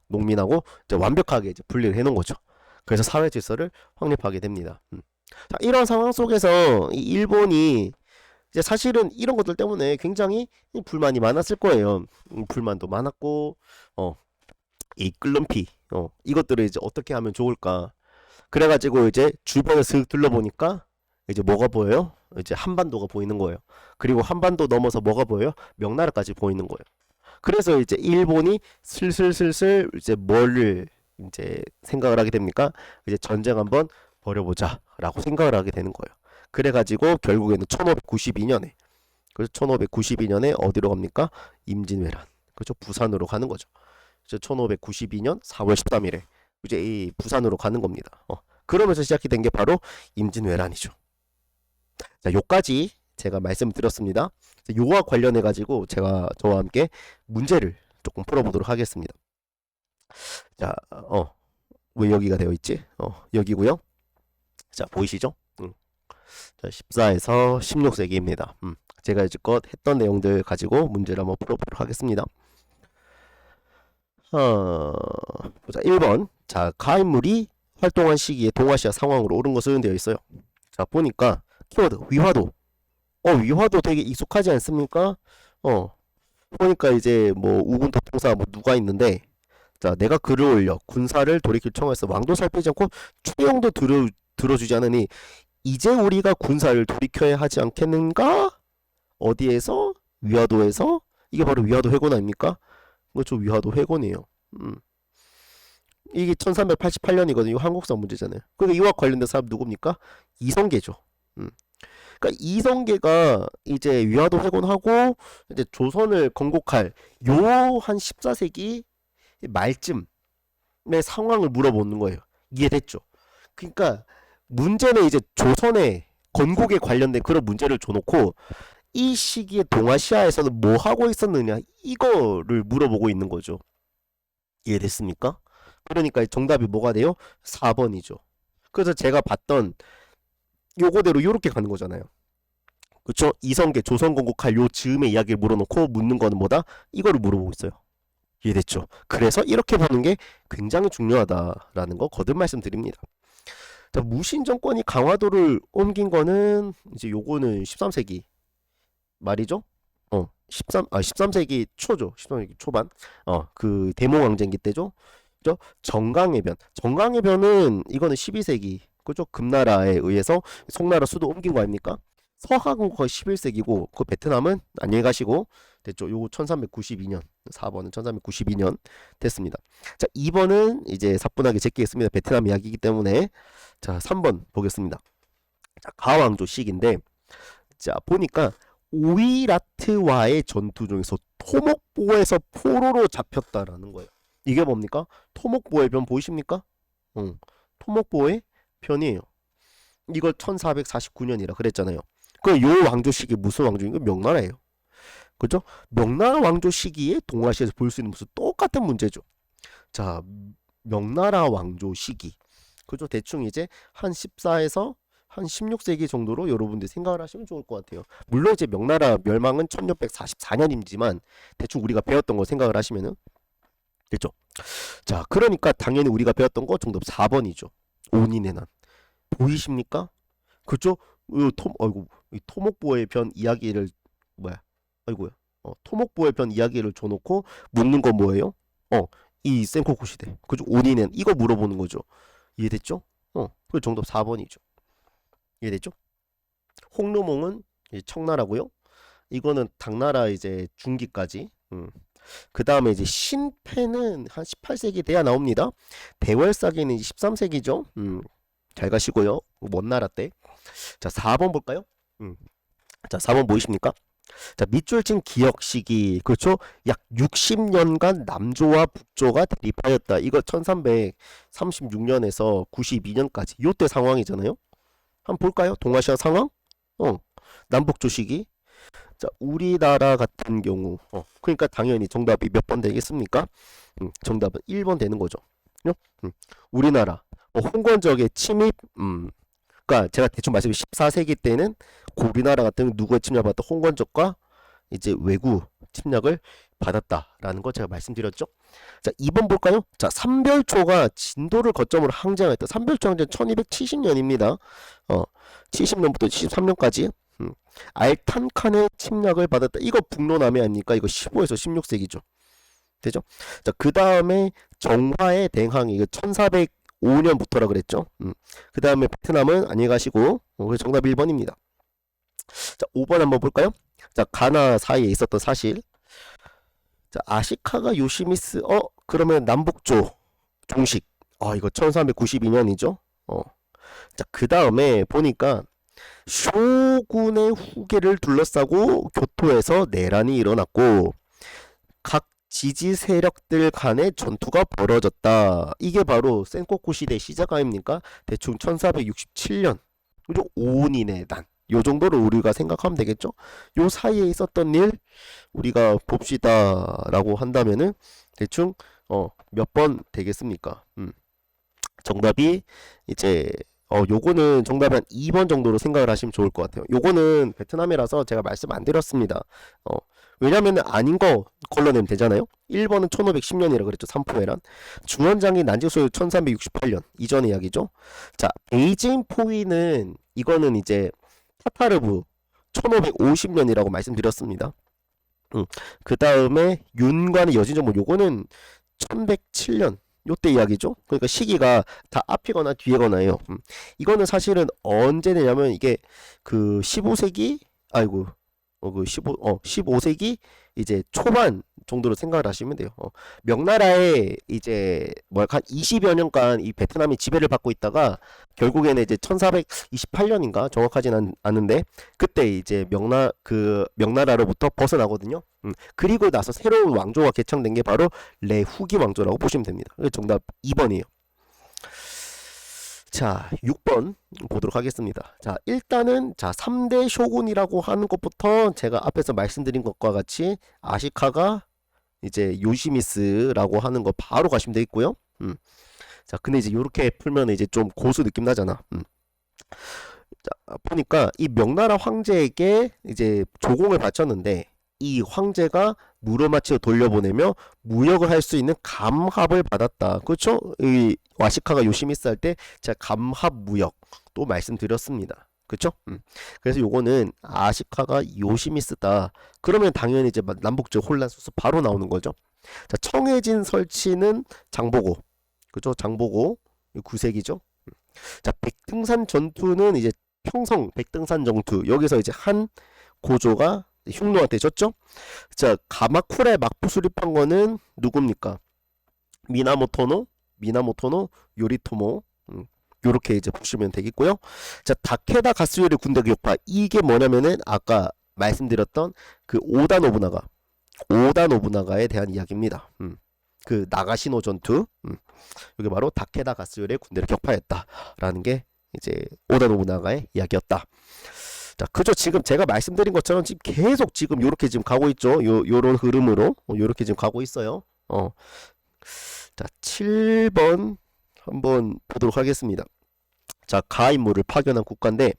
농민하고 이제 완벽하게 이제 분리를 해놓은 거죠. 그래서 사회 질서를 확립하게 됩니다. 자, 이런 상황 속에서 이 일본이 이제 사실은 이런 것들 때문에 굉장히 불만이 많았을 거예요. 불만도 많았고, 이 끌름피, 이것들을 이제 어떻게 하면 좋을까. 그래가지고 이제 주변을 슥 둘러보니까 이제 뭐가 보여요? 이제 한반도가 보이는 거예요. 그리고 한반도 넘어서 뭐가 보여요? 명나라까지 보이는 거예요. 그래서 이제 일본이 슬슬 이제 뭐를 이제 생각을 하게 됩니까? 이제 전쟁 한번 벌여보자라고 생각을 하게 되는 거예요. 그래가지고 결국에는 1592년에 그래서 1592년에 어디로 갑니까? 임진왜란. 그렇죠? 부산으로 가는 거죠. 그래서 1592년 4월 13일에 이제 이 부산으로 가는 겁니다. 그러면서 시작이 된 게 바로 임진왜란이죠. 자, 요까지 제가 말씀드렸습니다. 요와 관련해 가지고 제가 저와 함께 문제를 조금 풀어보도록 하겠습니다. 자, 왜 여기가 되어 있지? 여기고요. 자, 보이시죠? 자, 14에서 16세기입니다. 제가 이제껏 했던 내용들 가지고 문제를 한번 풀어보도록 하겠습니다. 보자. 1번. 자, 가인물이 활동한 시기에 동아시아 상황으로 옳은 것은 되어 있어요. 자, 보니까 키워드 위화도. 위화도 되게 익숙하지 않습니까? 보니까 이제 뭐 우군 도통사 뭐 누가 있는데 자, 내가 글을 올려 군사를 돌이킬 청하여서 왕도 살피지 않고 최영도 들어주지 않으니 이제 우리가 군사를 돌이켜야 하지 않겠는가? 어디에서? 위화도에서? 이게 바로 위화도 회곤 아닙니까? 그렇죠. 위화도 회곤이에요. 이게 1388년이거든요. 한국사 문제잖아요. 그러니까 이와 관련된 사람 누굽니까? 이성계죠. 그러니까 이성계가 이제 위화도 회곤하고 이제 조선을 건국할 요 한 14세기 말쯤의 상황을 물어보는 거예요. 이해됐죠? 그러니까 문제는 이제 조선의 건국에 관련된 그런 문제를 줘놓고 이 시기에 동아시아에서는 뭐 하고 있었느냐 이거를 물어보고 있는 거죠. 이해됐습니까? 그러니까 정답이 뭐가 돼요? 4번이죠. 그래서 제가 봤던 요거대로 요렇게 가는 거잖아요. 그쵸? 이성계 조선 건국할 요 즈음의 이야기를 물어놓고 묻는 거는 뭐다? 이거를 물어보고 있어요. 이해됐죠? 그래서 이렇게 보는 게 굉장히 중요하다라는 거 거듭 말씀드립니다. 자, 무신 정권이 강화도를 옮긴 거는 이제 요거는 13세기 말이죠. 13세기 초죠. 13세기 초반. 그 대몽왕쟁기 때죠. 그죠? 정강해변은 이거는 12세기. 그죠? 금나라에 의해서 송나라 수도 옮긴 거 아닙니까? 서학은 거의 11세기고 그 베트남은 안녕히 가시고 됐죠. 요거 1392년 4번은 1392년 됐습니다. 자 2번은 이제 사뿐하게 제끼겠습니다. 베트남 이야기이기 때문에. 자 3번 보겠습니다. 자 가왕조식인데 자 보니까 오이라트와의 전투 중에서 토목보에서 포로로 잡혔다라는 거예요. 이게 뭡니까? 토목보의 편 보이십니까? 토목보의 편이에요. 이걸 1449년이라 그랬잖아요. 그 요 왕조 시기 무슨 왕조인가? 명나라예요. 그죠? 명나라 왕조 시기에 동아시아에서 볼 수 있는 무슨 똑같은 문제죠. 자, 명나라 왕조 시기. 그죠? 대충 이제 한 14에서 한 16세기 정도로 여러분들 생각을 하시면 좋을 것 같아요. 물론 이제 명나라 멸망은 1644년이지만 대충 우리가 배웠던 거 생각을 하시면은 됐죠? 자, 그러니까 당연히 우리가 배웠던 거 정답 4번이죠. 온인의 난. 보이십니까? 그죠? 아이고, 이 토목보의 변 이야기를 뭐야? 아이고야. 토목보의 변 이야기를 줘놓고 묻는 건 뭐예요? 이 센코쿠 시대. 그죠? 온인은 이거 물어보는 거죠. 이해됐죠? 그 정답 4번이죠. 이해됐죠? 홍루몽은 이제 청나라고요. 이거는 당나라 이제 중기까지. 그 다음에 이제 신패는 한 18세기 돼야 나옵니다. 대월사기는 13세기죠. 잘 가시고요. 먼 나라 때. 자, 4번 볼까요? 자, 4번 보이십니까? 자, 밑줄친 기역 시기. 그렇죠? 약 60년간 남조와 북조가 대립하였다. 이거 1336년에서 92년까지. 요때 상황이잖아요. 한번 볼까요? 동아시아 상황? 남북조 시기. 자, 우리나라 같은 경우. 그러니까 당연히 정답이 몇 번 되겠습니까? 정답은 1번 되는 거죠. 우리나라. 홍건적의 침입, 그러니까 제가 대충 말씀드린 14세기 때는 우리나라 같은 누구의 침략을 받았다? 홍건적과 이제 외구 침략을 받았다라는 거 제가 말씀드렸죠. 자, 2번 볼까요? 자, 삼별초가 진도를 거점으로 항쟁했다. 삼별초 항쟁 1270년입니다. 70년부터 73년까지. 알탄칸의 침략을 받았다. 이거 북로남해 아닙니까? 이거 15에서 16세기죠. 되죠? 자, 그 다음에 정화의 댕항이 이거 1405년부터라 그랬죠. 그 다음에 베트남은 안녕히 가시고, 그래서 정답 1번입니다. 자, 5번 한번 볼까요? 자, 가나 사이에 있었던 사실. 자, 아시카가 요시미스, 그러면 남북조 종식. 이거 1392년이죠. 자, 그 다음에 보니까 쇼군의 후계를 둘러싸고 교토에서 내란이 일어났고 각 지지 세력들 간의 전투가 벌어졌다. 이게 바로 센코쿠 시대 시작 아닙니까? 대충 1467년. 그죠? 오온인의 난. 요 정도로 우리가 생각하면 되겠죠? 요 사이에 있었던 일 우리가 봅시다 라고 한다면은 대충 몇 번 되겠습니까? 정답이 이제 요거는 정답 한 2번 정도로 생각을 하시면 좋을 것 같아요. 요거는 베트남이라서 제가 말씀 안 드렸습니다. 왜냐면은 아닌 거 걸러내면 되잖아요. 1번은 1510년이라 그랬죠. 삼포해란. 중원장이 난징소유 1368년 이전의 이야기죠. 자, 베이징 포위는 이거는 이제 타타르부 1550년이라고 말씀드렸습니다. 그 다음에 윤관의 여진정보 요거는 1107년 요때 이야기죠. 그러니까 시기가 다 앞이거나 뒤에거나예요. 이거는 사실은 언제 되냐면 이게 그 15세기 아이고 그 15세기 이제 초반 정도로 생각을 하시면 돼요. 명나라에 이제 뭐 한 20여 년간 이 베트남이 지배를 받고 있다가 결국에는 이제 1428년인가 정확하진 않은데 그때 이제 명나라로부터 벗어나거든요. 그리고 나서 새로운 왕조가 개창된 게 바로 레후기 왕조라고 보시면 됩니다. 정답 2번이에요. 자, 6번 보도록 하겠습니다. 자, 일단은 3대 쇼군이라고 하는 것부터 제가 앞에서 말씀드린 것과 같이 아시카가 이제 요시미스라고 하는 거 바로 가시면 되겠고요. 자, 근데 이제 이렇게 풀면 이제 좀 고수 느낌 나잖아. 자, 보니까 이 명나라 황제에게 이제 조공을 바쳤는데 이 황제가 무로마치로 돌려보내며 무역을 할 수 있는 감합을 받았다. 그렇죠? 이 와시카가 요시미스 할 때 제가 감합 무역 또 말씀드렸습니다. 그렇죠? 그래서 요거는 아시카가 요시미스다. 그러면 당연히 이제 남북적 혼란 소스 바로 나오는 거죠. 자, 청해진 설치는 장보고. 그죠? 장보고 9세기죠. 자, 백등산 전투는 이제 평성 백등산 정투 여기서 이제 한 고조가 흉노한테 졌죠. 자, 가마쿠라에 막부 수립한 거는 누굽니까? 미나모토노 요리토모. 요렇게 이제 보시면 되겠고요. 자, 다케다 가스요리 군대 격파. 이게 뭐냐면은 아까 말씀드렸던 그 오다 노부나가에 대한 이야기입니다. 그 나가시노 전투. 이게 바로 다케다 가스요리의 군대를 격파했다라는 게 이제 오다 노부나가의 이야기였다. 자, 그죠? 지금 제가 말씀드린 것처럼 지금 계속 지금 요렇게 지금 가고 있죠. 요런 흐름으로 요렇게 지금 가고 있어요. 자, 7번 한번 보도록 하겠습니다. 자, 가인모를 파견한 국가인데,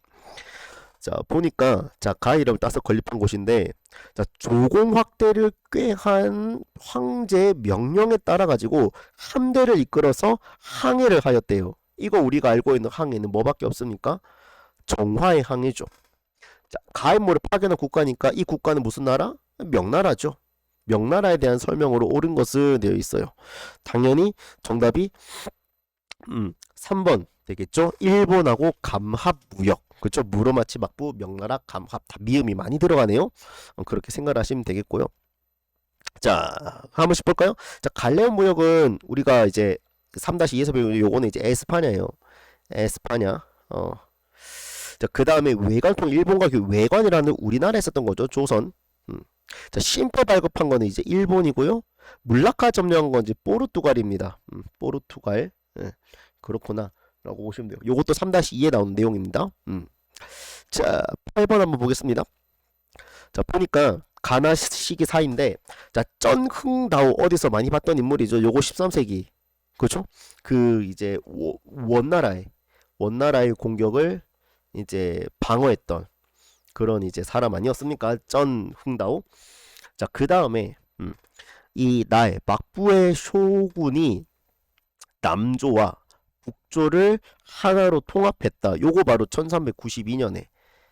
자, 보니까, 자, 가이라고 따서 건립한 곳인데, 자, 조공 확대를 꾀한 황제의 명령에 따라 가지고 함대를 이끌어서 항해를 하였대요. 이거 우리가 알고 있는 항해는 뭐밖에 없습니까? 정화의 항해죠. 자, 가인모를 파견한 국가니까 이 국가는 무슨 나라? 명나라죠. 명나라에 대한 설명으로 옳은 것은 되어 있어요. 당연히 정답이 3번 되겠죠. 일본하고 감합무역. 그렇죠. 무로마치 막부 명나라 감합 다 미음이 많이 들어가네요. 그렇게 생각하시면 되겠고요. 자, 한 번씩 볼까요? 자, 갈레온 무역은 우리가 이제 3-2에서 배우는 요거는 이제 에스파냐예요. 에스파냐. 자, 그 다음에 외관통 일본과 그 외관이라는 우리나라에 있었던 거죠. 조선. 자, 심포 발급한 거는 이제 일본이고요. 물라카 점령한 건 이제 포르투갈입니다. 포르투갈. 예, 그렇구나 라고 보시면 돼요. 요것도 3-2에 나오는 내용입니다. 자, 8번 한번 보겠습니다. 자, 보니까 가나 시기 사인데, 자, 쩐흥다오 어디서 많이 봤던 인물이죠. 요거 13세기. 그렇죠? 그 이제 원나라의 공격을 이제 방어했던 그런 이제 사람 아니었습니까? 쩐흥다오. 자, 그 다음에 이 나의 막부의 쇼군이 남조와 북조를 하나로 통합했다. 요거 바로 1392년에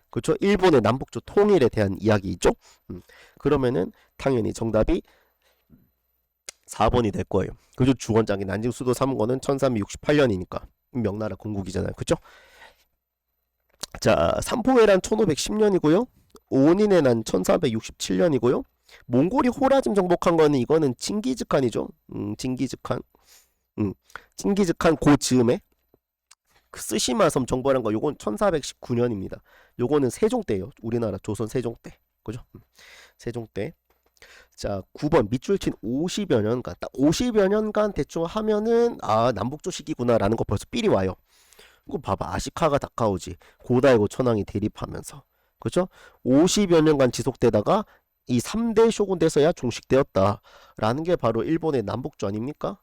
그렇죠? 일본의 남북조 통일에 대한 이야기죠. 그러면은 당연히 정답이 4번이 될 거예요. 그죠? 주원장이 난징 수도 삼은 거는 1368년이니까 명나라 건국이잖아요. 그죠? 자, 삼포해란 1510년이고요. 오닌의 난 1467년이고요. 몽골이 호라즘 정복한 거는 이거는 칭기즈칸이죠. 칭기즈칸 고 즈음에 그 쓰시마 섬 정벌한 거 요건 1419년입니다. 요거는 세종 때예요. 우리나라 조선 세종 때. 그죠? 세종 때. 자, 9번 밑줄 친 50여 년간 딱 50여 년간 대충 하면은 아, 남북조 시기구나라는 거 벌써 삘이 와요. 이거 봐봐. 아시카가 다카오지. 고다이고 천황이 대립하면서. 그죠? 50여 년간 지속되다가 이 3대 쇼군 돼서야 종식되었다라는 게 바로 일본의 남북조 아닙니까?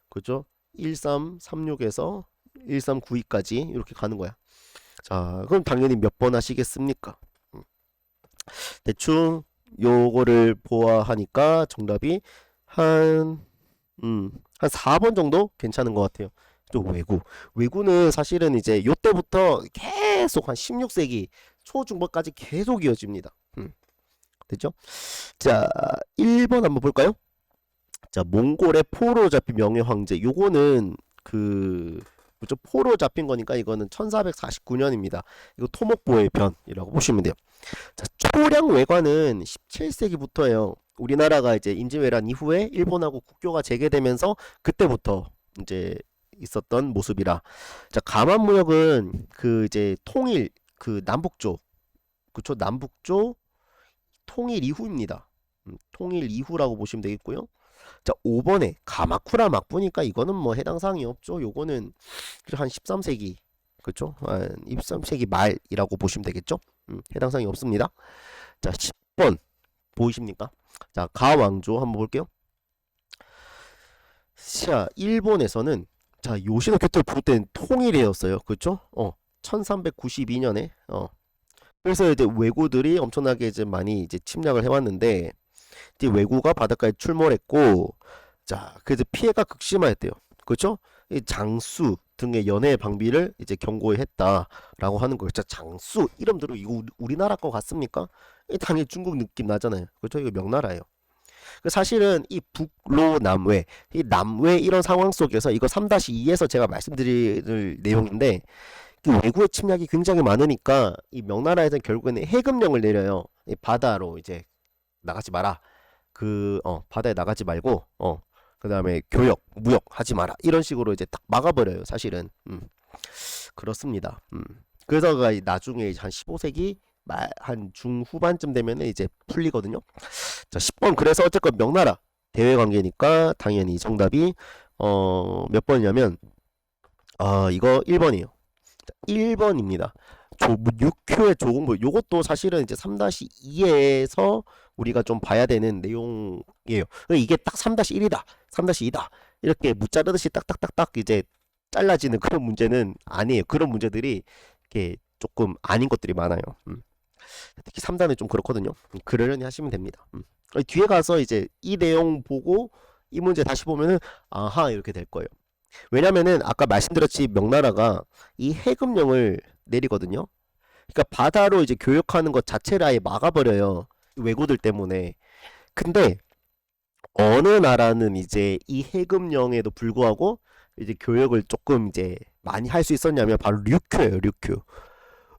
그죠? 1336에서 1392까지 이렇게 가는 거야. 자, 그럼 당연히 몇 번 하시겠습니까? 대충 요거를 보아하니까 정답이 한 4번 정도 괜찮은 것 같아요. 또 외구는 사실은 이제 요때부터 계속 한 16세기 초중반까지 계속 이어집니다. 됐죠? 자, 1번 한번 볼까요? 자, 몽골의 포로 잡힌 명예 황제. 요거는 그죠? 포로 잡힌 거니까 이거는 1449년입니다. 이거 토목보의 변이라고 보시면 돼요. 자, 초량 외관은 17세기부터예요. 우리나라가 이제 임진왜란 이후에 일본하고 국교가 재개되면서 그때부터 이제 있었던 모습이라. 자, 감한무역은 그 이제 통일 그 남북조 그쵸? 남북조 통일 이후입니다. 통일 이후라고 보시면 되겠고요. 자, 5번에 가마쿠라 막부니까 이거는 뭐 해당 사항이 없죠. 요거는 한 13세기 그쵸? 한 13세기 말이라고 보시면 되겠죠. 해당 사항이 없습니다. 자, 10번 보이십니까? 자, 가왕조 한번 볼게요. 자, 일본에서는 자, 요시노 교토를 부를 때는 통일이었어요. 그쵸? 1392년에 그래서 이제 왜구들이 엄청나게 이제 많이 이제 침략을 해왔는데 이제 왜구가 바닷가에 출몰했고 자, 그래서 피해가 극심하였대요. 그렇죠? 이 장수 등의 연해 방비를 이제 경고했다라고 하는 거예요. 자, 장수 이름 들으면 이거 우리나라 거 같습니까? 당연히 중국 느낌 나잖아요. 그렇죠? 이거 명나라예요. 사실은 이 북로 남외, 이 남외 이런 상황 속에서 이거 3-2에서 제가 말씀드릴 내용인데 그 외구의 침략이 굉장히 많으니까 이 명나라에서는 결국에는 해금령을 내려요. 이 바다로 이제 나가지 마라. 바다에 나가지 말고, 그다음에 교역, 무역 하지 마라. 이런 식으로 이제 딱 막아버려요, 사실은. 그렇습니다. 그래서 나중에 한 15세기 한 중후반쯤 되면은 이제 풀리거든요. 자, 10번. 그래서 어쨌건 명나라 대외 관계니까 당연히 정답이 몇 번이냐면 이거 1번이에요. 1번입니다. 6교의 조공부. 요것도 사실은 이제 3-2에서 우리가 좀 봐야 되는 내용이에요. 이게 딱 3-1이다. 3-2다. 이렇게 무자르듯이 딱딱딱딱 이제 잘라지는 그런 문제는 아니에요. 그런 문제들이 이렇게 조금 아닌 것들이 많아요. 특히 3단은 좀 그렇거든요. 그러려니 하시면 됩니다. 뒤에 가서 이제 이 내용 보고 이 문제 다시 보면은 아하 이렇게 될 거예요. 왜냐면은 아까 말씀드렸지 명나라가 이 해금령을 내리거든요. 그러니까 바다로 이제 교역하는 것 자체를 아예 막아버려요. 왜구들 때문에. 근데 어느 나라는 이제 이 해금령에도 불구하고 이제 교역을 조금 이제 많이 할 수 있었냐면 바로 류큐예요.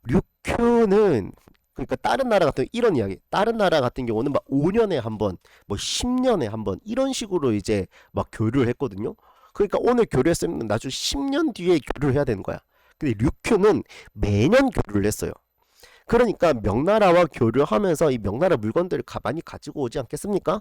류큐는 그러니까 다른 나라 같은 이런 이야기. 다른 나라 같은 경우는 막 5년에 한 번, 뭐 10년에 한 번 이런 식으로 이제 막 교류를 했거든요. 그러니까 오늘 교류했으면 나중에 10년 뒤에 교류를 해야 되는 거야. 근데 류큐는 매년 교류를 했어요. 그러니까 명나라와 교류하면서 이 명나라 물건들을 많이 가지고 오지 않겠습니까?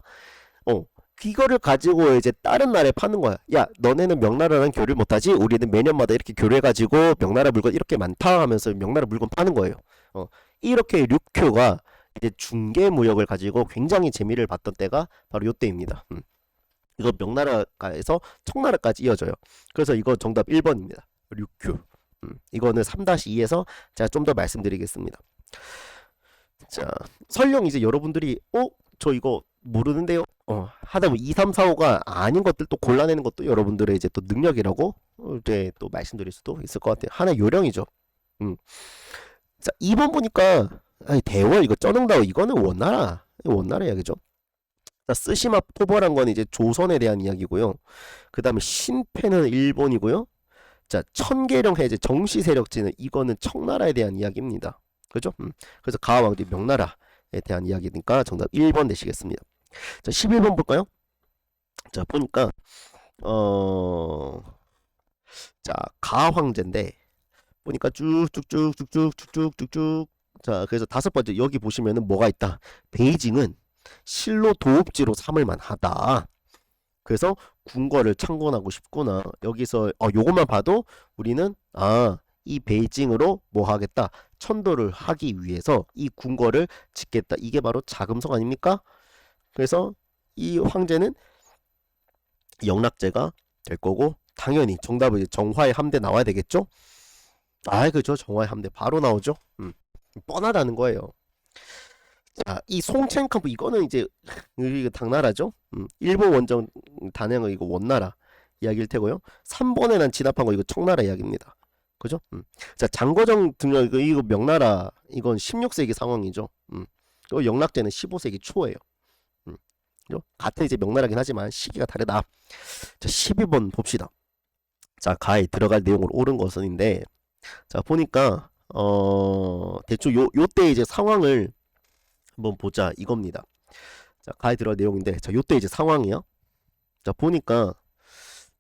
이거를 가지고 이제 다른 나라에 파는 거야. 야, 너네는 명나라랑 교류를 못하지? 우리는 매년마다 이렇게 교류해가지고 명나라 물건 이렇게 많다 하면서 명나라 물건 파는 거예요. 이렇게 류큐가 이제 중개 무역을 가지고 굉장히 재미를 봤던 때가 바로 요때입니다. 이거 명나라에서 청나라까지 이어져요. 그래서 이거 정답 1번입니다. 류큐. 이거는 3-2에서 제가 좀 더 말씀드리겠습니다. 자, 설령 이제 여러분들이 저 이거 모르는데요. 하다 보면 2, 3, 4, 5가 아닌 것들 또 골라내는 것도 여러분들의 이제 또 능력이라고 이제 또 말씀드릴 수도 있을 것 같아요. 하나 요령이죠. 자, 2번 보니까 대월 이거 쩌능다오 이거는 원나라 이야기죠. 자, 쓰시마 토벌한 건 이제 조선에 대한 이야기고요. 그 다음에 신패는 일본이고요. 자, 천계령 해제 정시 세력지는 이거는 청나라에 대한 이야기입니다. 그죠? 그래서 가왕비 명나라에 대한 이야기니까 정답 1번 되시겠습니다. 자, 11번 볼까요? 자, 보니까 자, 가황제인데 보니까 쭉쭉쭉쭉쭉쭉쭉쭉 자, 그래서 5번째 여기 보시면은 뭐가 있다. 베이징은 실로 도읍지로 삼을 만하다. 그래서 궁궐을 창건하고 싶구나. 여기서 요것만 봐도 우리는 이 베이징으로 뭐 하겠다. 천도를 하기 위해서 이 궁궐을 짓겠다. 이게 바로 자금성 아닙니까? 그래서 이 황제는 영락제가 될 거고 당연히 정답은 정화의 함대 나와야 되겠죠? 그죠. 정화의 함대 바로 나오죠. 뻔하다는 거예요. 자, 이 송첸컴프 이거는 이제 이거 당나라죠. 일본 원정 단행은 이거 원나라 이야기일 테고요. 3번에 난 진압한 거 이거 청나라 이야기입니다. 그죠? 자, 장거정 등령 이거 명나라 이건 16세기 상황이죠. 또 영락제는 15세기 초예요. 그죠? 같은 이제 명나라긴 하지만 시기가 다르다. 자, 12번 봅시다. 자, 가에 들어갈 내용으로 옳은 것은인데 자, 보니까 대충 요때 이제 상황을 한번 보자 이겁니다. 자, 가에 들어갈 내용인데 자, 요때 이제 상황이요. 자, 보니까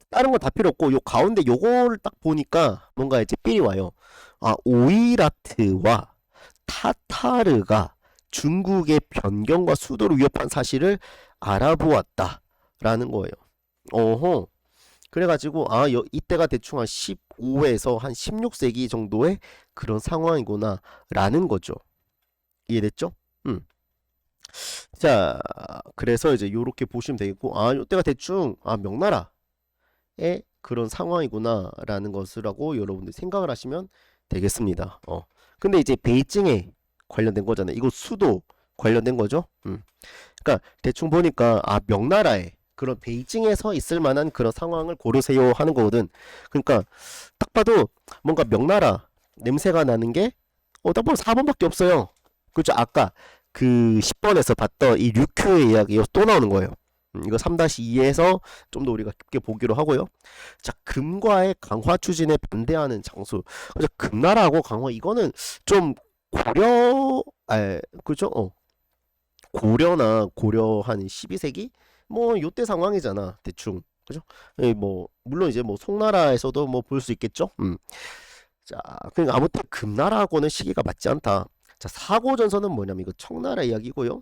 다른 거 다 필요 없고 요 가운데 요거를 딱 보니까 뭔가 이제 삘이 와요. 오이라트와 타타르가 중국의 변경과 수도를 위협한 사실을 알아보았다라는 거예요. 어허. 그래가지고 이때가 대충 한 15에서 한 16세기 정도의 그런 상황이구나 라는 거죠. 이해됐죠? 자, 그래서 이제 요렇게 보시면 되겠고 이때가 대충 명나라의 그런 상황이구나 라는 것을 하고 여러분들 생각을 하시면 되겠습니다. 근데 이제 베이징에 관련된 거잖아요. 이거 수도 관련된 거죠. 그러니까 대충 보니까 명나라에 그런 베이징에서 있을 만한 그런 상황을 고르세요 하는 거거든. 그러니까 딱 봐도 뭔가 명나라 냄새가 나는 게 딱 보면 4번밖에 없어요. 그렇죠? 아까 그 10번에서 봤던 이 류큐의 이야기가 또 나오는 거예요. 이거 3-2에서 좀 더 우리가 깊게 보기로 하고요. 자, 금과의 강화 추진에 반대하는 장수. 그래서 금나라하고 강화 이거는 좀 그죠? 고려나 고려 한 12세기 뭐 요때 상황이잖아 대충. 그죠? 뭐 물론 이제 뭐 송나라에서도 뭐 볼 수 있겠죠. 자, 그러니까 아무튼 금나라하고는 시기가 맞지 않다. 자, 사고전선은 뭐냐면 이거 청나라 이야기고요.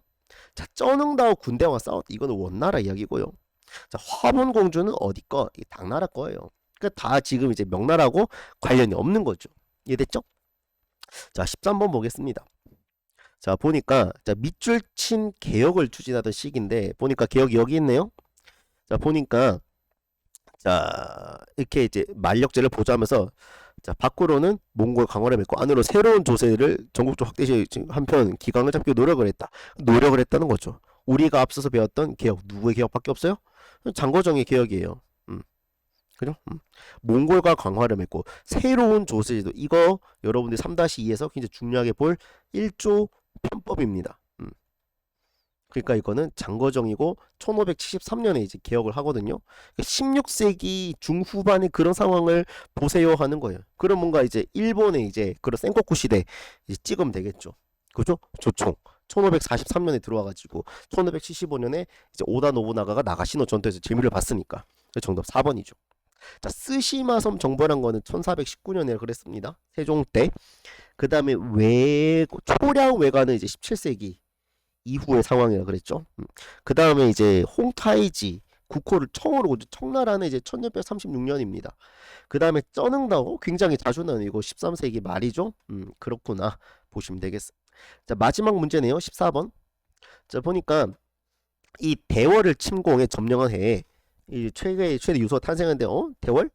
자, 쩌능다오 군대와 싸웠다. 이거는 원나라 이야기고요. 자, 화본공주는 어디 거? 이 당나라 거예요. 그러니까 다 지금 이제 명나라하고 관련이 없는 거죠. 이해됐죠? 자, 13번 보겠습니다. 자, 보니까 자, 밑줄친 개혁을 추진하던 시기인데 보니까 개혁이 여기 있네요. 자, 보니까 자, 이렇게 이제 만력제를 보좌하면서 자, 밖으로는 몽골 강화를 맺고 안으로 새로운 조세를 전국적 확대 시 한편 기강을 잡기 노력을 했다. 노력을 했다는 거죠. 우리가 앞서서 배웠던 개혁 누구의 개혁밖에 없어요? 장거정의 개혁이에요. 그죠? 몽골과 강화를 맺고 새로운 조세제도 이거 여러분들 3-2에서 굉장히 중요하게 볼 1조 편법입니다. 그러니까 이거는 장거정이고 1573년에 이제 개혁을 하거든요. 16세기 중후반의 그런 상황을 보세요 하는 거예요. 그럼 뭔가 이제 일본의 이제 그런 센코쿠 시대 이제 찍으면 되겠죠. 그죠? 조총 1543년에 들어와가지고 1575년에 이제 오다 노부나가가 나가시노 전투에서 재미를 봤으니까 정답 4번이죠. 자, 스시마섬 정벌한 거는 1419년에 그랬습니다. 세종 때. 그 다음에 초량 외가는 이제 17세기 이후의 상황이라 그랬죠. 그 다음에 이제 홍타이지 국호를 청으로 청나라는 이제 1636년입니다. 그 다음에 쩌능다오 굉장히 자주 나오는 이거 13세기 말이죠. 그렇구나 보시면 되겠어. 자, 마지막 문제네요. 14번. 자, 보니까 이 대월을 침공해 점령한 해에 이 최대 유서가 탄생한데 대월?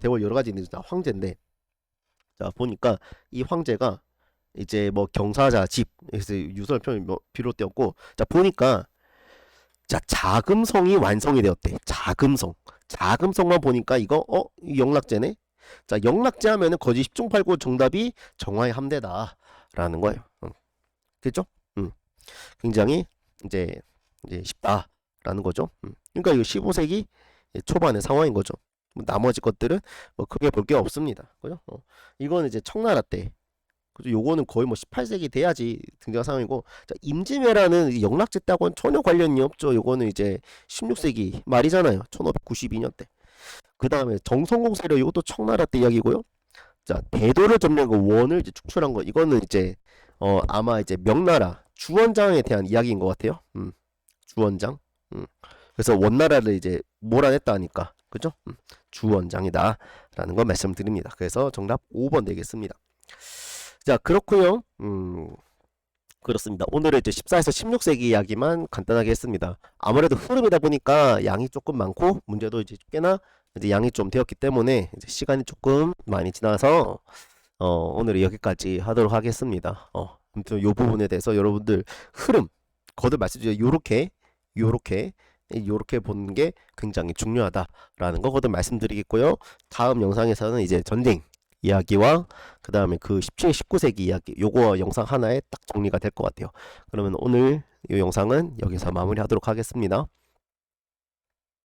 대월 여러 가지 있는데 황제인데 자, 보니까 이 황제가 이제 뭐 경사자 집 그래서 유설 표현이 뭐 비롯되었고 자, 보니까 자, 자금성이 완성이 되었대. 자금성만 보니까 이거 영락제네. 자, 영락제 하면은 거지 10중 8구 정답이 정화의 함대다라는 거예요. 됐죠? 굉장히 이제 쉽다라는 거죠. 그러니까 이거 15세기 초반의 상황인 거죠. 뭐 나머지 것들은 뭐 크게 볼 게 없습니다. 그죠? 이거는 이제 청나라 때. 그죠? 요거는 거의 뭐 18세기 돼야지 등장 상황이고, 자, 임진왜란은 영락제 때하고는 전혀 관련이 없죠. 요거는 이제 16세기 말이잖아요. 1592년 때. 그 다음에 정성공 세력 이것도 청나라 때 이야기고요. 자, 대도를 점령한 원을 이제 축출한 거 이거는 이제 아마 이제 명나라 주원장에 대한 이야기인 것 같아요. 주원장. 그래서 원나라를 이제 몰아냈다 하니까 그죠? 주원장이다라는 거 말씀드립니다. 그래서 정답 5번 되겠습니다. 자, 그렇고요. 그렇습니다. 오늘은 이제 14에서 16세기 이야기만 간단하게 했습니다. 아무래도 흐름이다 보니까 양이 조금 많고 문제도 이제 꽤나 이제 양이 좀 되었기 때문에 이제 시간이 조금 많이 지나서 오늘은 여기까지 하도록 하겠습니다. 아무튼 요 부분에 대해서 여러분들 흐름 거듭 말씀드려 요렇게 보는 게 굉장히 중요하다라는 거 거듭 말씀드리겠고요. 다음 영상에서는 이제 전쟁 이야기와 그 다음에 그 17, 19세기 이야기 요거 영상 하나에 딱 정리가 될 것 같아요. 그러면 오늘 이 영상은 여기서 마무리하도록 하겠습니다.